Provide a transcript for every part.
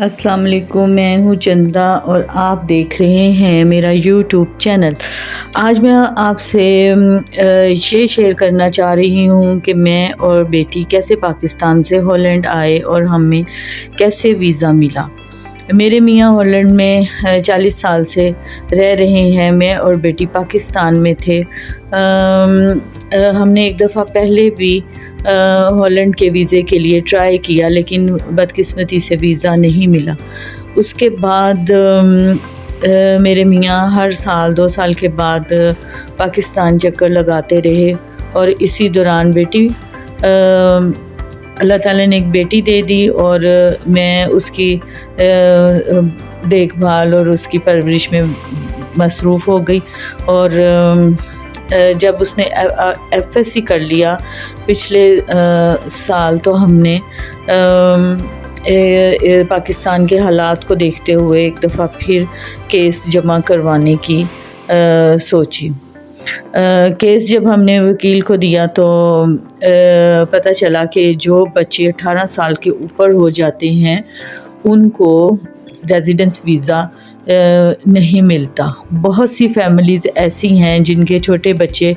السلام علیکم، میں ہوں چندہ اور آپ دیکھ رہے ہیں میرا یوٹیوب چینل۔ آج میں آپ سے یہ شیئر کرنا چاہ رہی ہوں کہ میں اور بیٹی کیسے پاکستان سے ہالینڈ آئے اور ہمیں کیسے ویزا ملا۔ میرے میاں ہالینڈ میں 40 سال سے رہ رہے ہیں۔ میں اور بیٹی پاکستان میں تھے۔ ہم نے ایک دفعہ پہلے بھی ہالینڈ کے ویزے کے لیے ٹرائی کیا، لیکن بدقسمتی سے ویزا نہیں ملا۔ اس کے بعد میرے میاں ہر سال 2 سال کے بعد پاکستان چکر لگاتے رہے، اور اسی دوران بیٹی اللہ تعالیٰ نے ایک بیٹی دے دی، اور میں اس کی دیکھ بھال اور اس کی پرورش میں مصروف ہو گئی۔ اور جب اس نے FSC کر لیا پچھلے سال، تو ہم نے پاکستان کے حالات کو دیکھتے ہوئے ایک دفعہ پھر کیس جمع کروانے کی سوچی۔ کیس جب ہم نے وکیل کو دیا تو پتہ چلا کہ جو بچے 18 سال کے اوپر ہو جاتے ہیں ان کو ریزیڈنس ویزا نہیں ملتا۔ بہت سی فیملیز ایسی ہیں جن کے چھوٹے بچے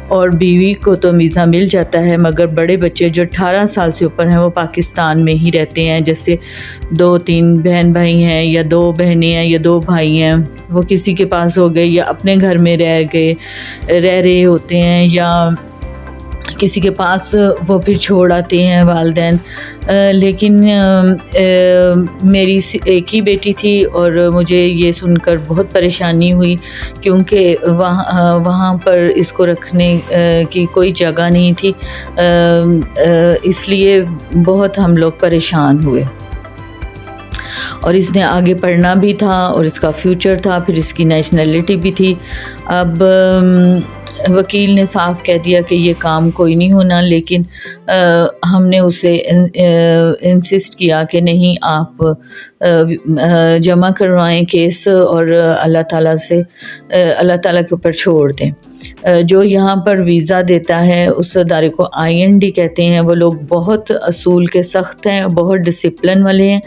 اور بیوی کو تو ویزا مل جاتا ہے، مگر بڑے بچے جو 18 سال سے اوپر ہیں وہ پاکستان میں ہی رہتے ہیں۔ جیسے 2-3 بہن بھائی ہیں، یا 2 بہنیں ہیں، یا 2 بھائی ہیں، وہ کسی کے پاس ہو گئے، یا اپنے گھر میں رہ رہے ہوتے ہیں، یا کسی کے پاس وہ پھر چھوڑ آتے ہیں والدین۔ لیکن میری ایک ہی بیٹی تھی، اور مجھے یہ سن کر بہت پریشانی ہوئی، کیونکہ وہاں پر اس کو رکھنے کی کوئی جگہ نہیں تھی۔ اس لیے بہت ہم لوگ پریشان ہوئے، اور اس نے آگے پڑھنا بھی تھا، اور اس کا فیوچر تھا، پھر اس کی نیشنلٹی بھی تھی۔ اب وکیل نے صاف کہہ دیا کہ یہ کام کوئی نہیں ہونا، لیکن ہم نے اسے انسسٹ کیا کہ نہیں، آپ جمع کروائیں کیس، اور اللہ تعالیٰ کے اوپر چھوڑ دیں۔ جو یہاں پر ویزا دیتا ہے اس ادارے کو IND کہتے ہیں۔ وہ لوگ بہت اصول کے سخت ہیں، بہت ڈسپلن والے ہیں،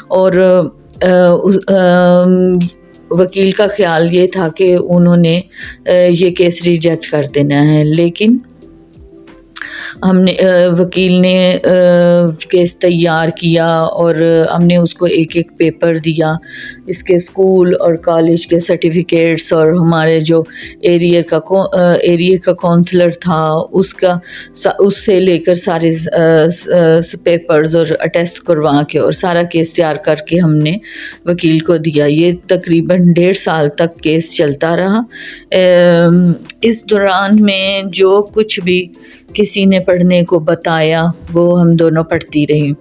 اور وکیل کا خیال یہ تھا کہ انہوں نے یہ کیس ریجیکٹ کر دینا ہے، لیکن وکیل نے کیس تیار کیا، اور ہم نے اس کو ایک پیپر دیا، اس کے اسکول اور کالج کے سرٹیفکیٹس، اور ہمارے جو ایریا کا کونسلر تھا اس سے لے کر سارے پیپرز اور اٹیسٹ کروا کے اور سارا کیس تیار کر کے ہم نے وکیل کو دیا۔ یہ تقریباً 1.5 سال تک کیس چلتا رہا۔ اس دوران میں جو کچھ بھی کسی نے پڑھنے کو بتایا وہ ہم دونوں پڑھتی رہی۔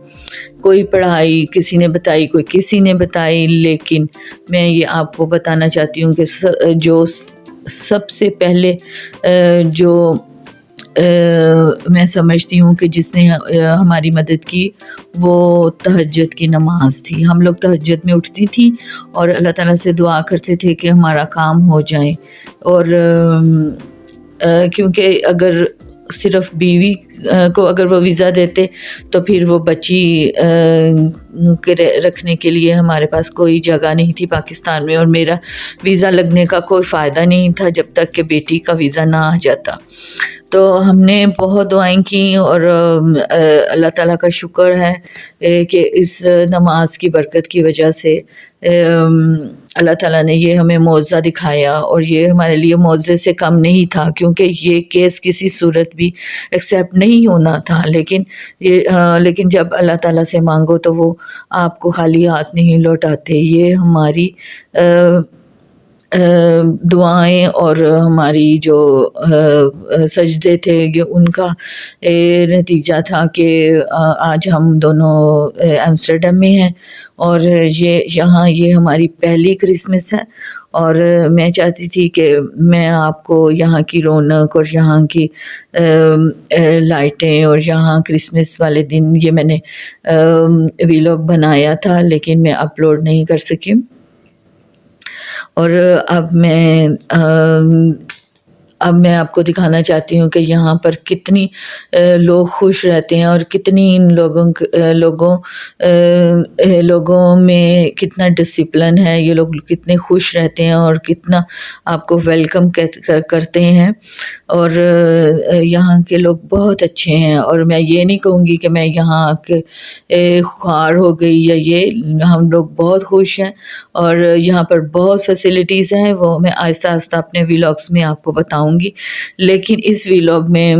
کوئی پڑھائی کسی نے بتائی، کوئی کسی نے بتائی، لیکن میں یہ آپ کو بتانا چاہتی ہوں کہ جو سب سے پہلے جو میں سمجھتی ہوں کہ جس نے ہماری مدد کی وہ تہجد کی نماز تھی۔ ہم لوگ تہجد میں اٹھتی تھیں اور اللہ تعالیٰ سے دعا کرتے تھے کہ ہمارا کام ہو جائے، اور کیونکہ اگر صرف بیوی کو اگر وہ ویزا دیتے تو پھر وہ بچی رکھنے کے لیے ہمارے پاس کوئی جگہ نہیں تھی پاکستان میں، اور میرا ویزا لگنے کا کوئی فائدہ نہیں تھا جب تک کہ بیٹی کا ویزا نہ آ جاتا۔ تو ہم نے بہت دعائیں کیں، اور اللہ تعالیٰ کا شکر ہے کہ اس نماز کی برکت کی وجہ سے اللہ تعالیٰ نے یہ ہمیں معجزہ دکھایا، اور یہ ہمارے لیے معجزے سے کم نہیں تھا، کیونکہ یہ کیس کسی صورت بھی ایکسیپٹ نہیں ہونا تھا، لیکن جب اللہ تعالیٰ سے مانگو تو وہ آپ کو خالی ہاتھ نہیں لوٹاتے۔ یہ ہماری دعائیں اور ہماری جو سجدے تھے یہ ان کا نتیجہ تھا کہ آج ہم دونوں ایمسٹرڈیم میں ہیں، اور یہ ہماری پہلی کرسمس ہے، اور میں چاہتی تھی کہ میں آپ کو یہاں کی رونق اور یہاں کی لائٹیں اور یہاں کرسمس والے دن، یہ میں نے ویلاگ بنایا تھا لیکن میں اپلوڈ نہیں کر سکی، اور اب میں اب میں آپ کو دکھانا چاہتی ہوں کہ یہاں پر کتنی لوگ خوش رہتے ہیں اور کتنی ان لوگوں میں کتنا ڈسپلن ہے، یہ لوگ کتنے خوش رہتے ہیں اور کتنا آپ کو ویلکم کرتے ہیں، اور یہاں کے لوگ بہت اچھے ہیں۔ اور میں یہ نہیں کہوں گی کہ میں یہاں کے خوار ہو گئی یا یہ، ہم لوگ بہت خوش ہیں اور یہاں پر بہت فیسلٹیز ہیں، وہ میں آہستہ آہستہ اپنے ویلاگس میں آپ کو بتاؤں گی۔ لیکن اس ویلاگ میں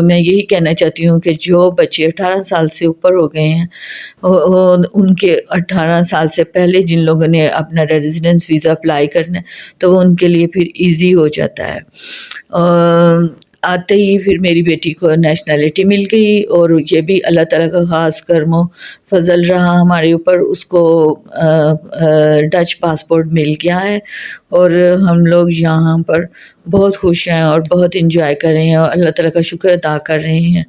میں یہی کہنا چاہتی ہوں کہ جو بچے 18 سال سے اوپر ہو گئے ہیں، ان کے 18 سال سے پہلے جن لوگوں نے اپنا ریزیڈنس ویزا اپلائی کرنا ہے تو وہ ان کے لیے پھر ایزی ہو جاتا ہے۔ آتے ہی پھر میری بیٹی کو نیشنلٹی مل گئی، اور یہ بھی اللہ تعالیٰ کا خاص کرم و فضل رہا ہمارے اوپر، اس کو ڈچ پاسپورٹ مل گیا ہے، اور ہم لوگ یہاں پر بہت خوش ہیں اور بہت انجوائے کر رہے ہیں اور اللہ تعالیٰ کا شکر ادا کر رہے ہیں۔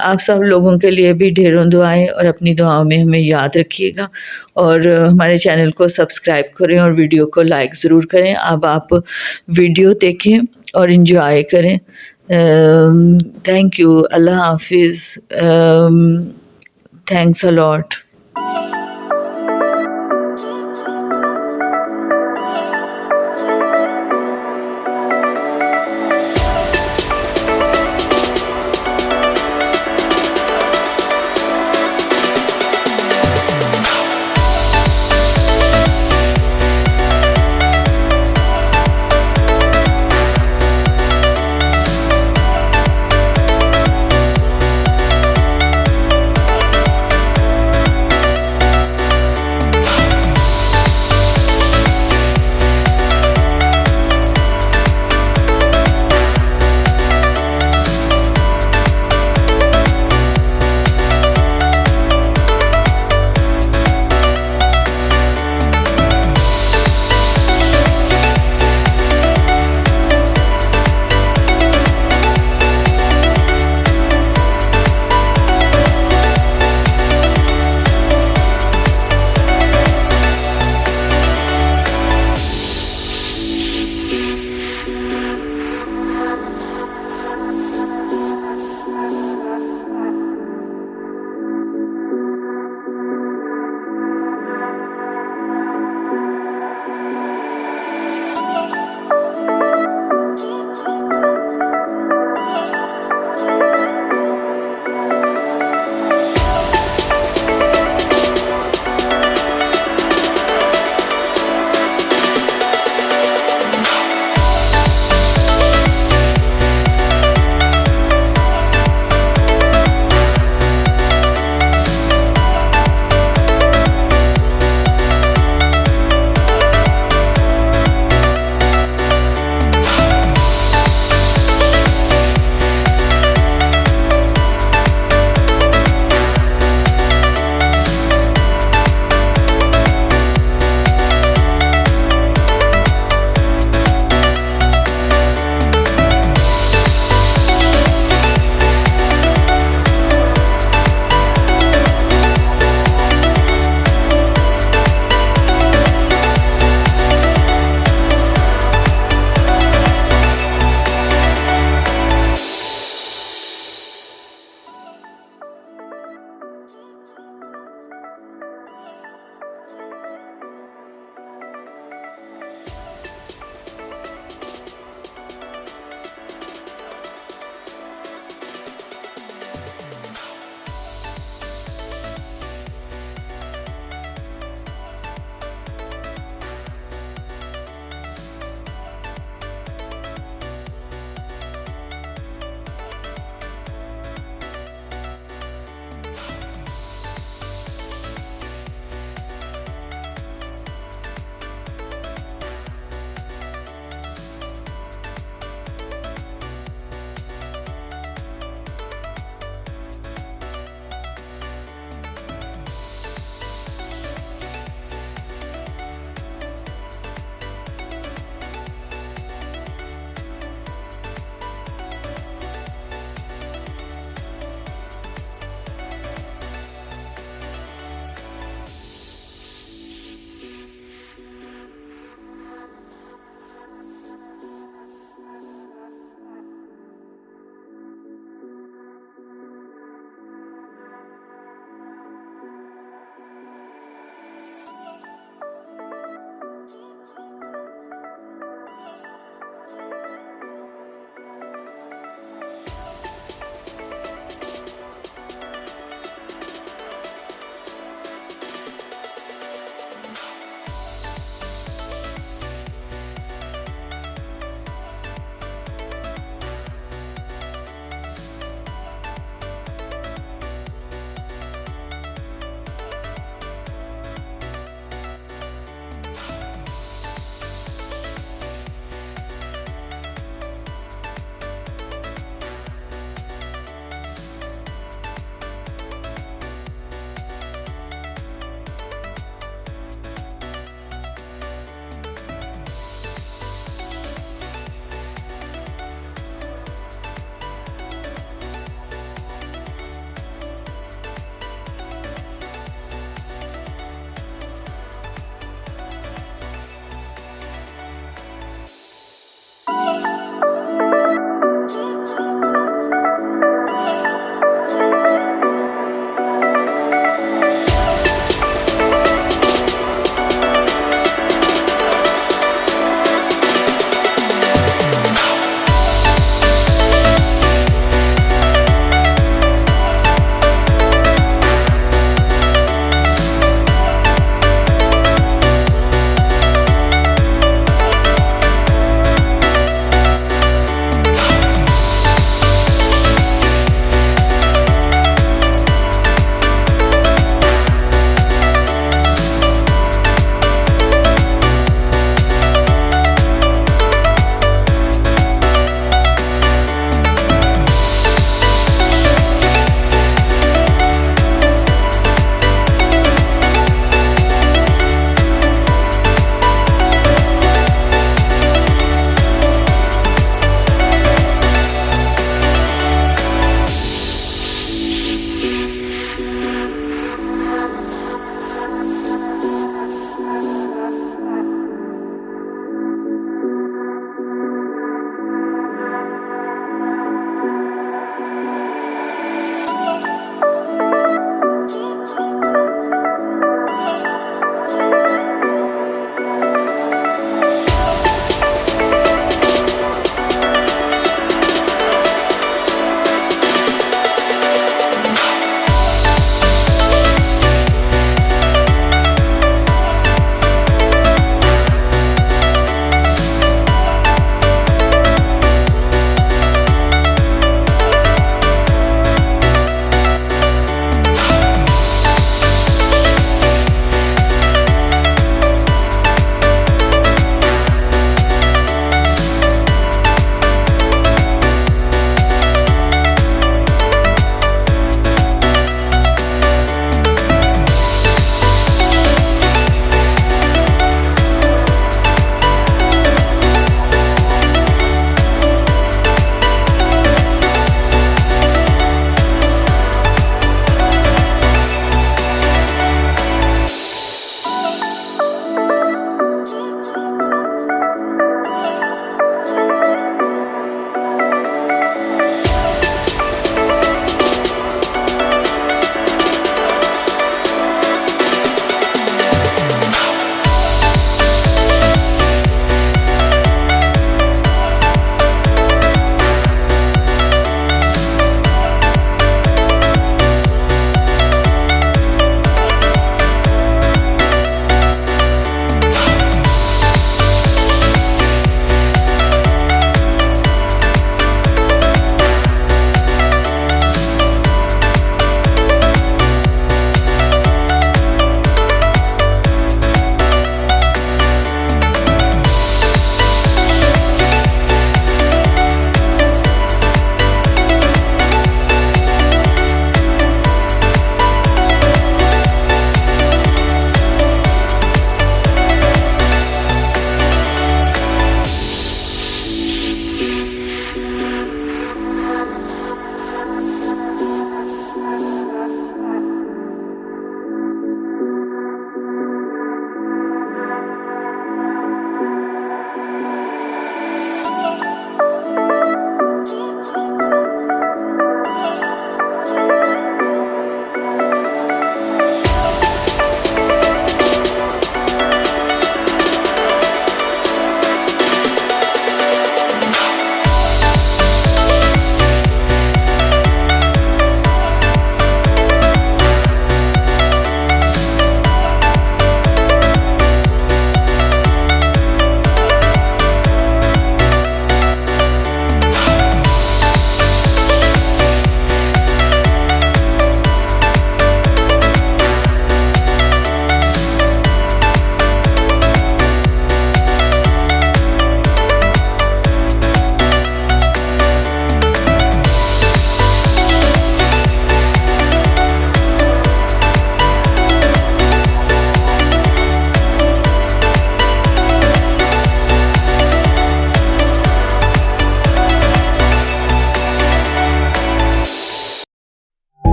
آپ سب لوگوں کے لیے بھی ڈھیروں دعائیں، اور اپنی دعاؤں میں ہمیں یاد رکھیے گا، اور ہمارے چینل کو سبسکرائب کریں اور ویڈیو کو لائک ضرور کریں۔ اب آپ ویڈیو دیکھیں اور انجوائے کریں۔ تھینک یو، اللہ حافظ، تھینکس اے لاٹ۔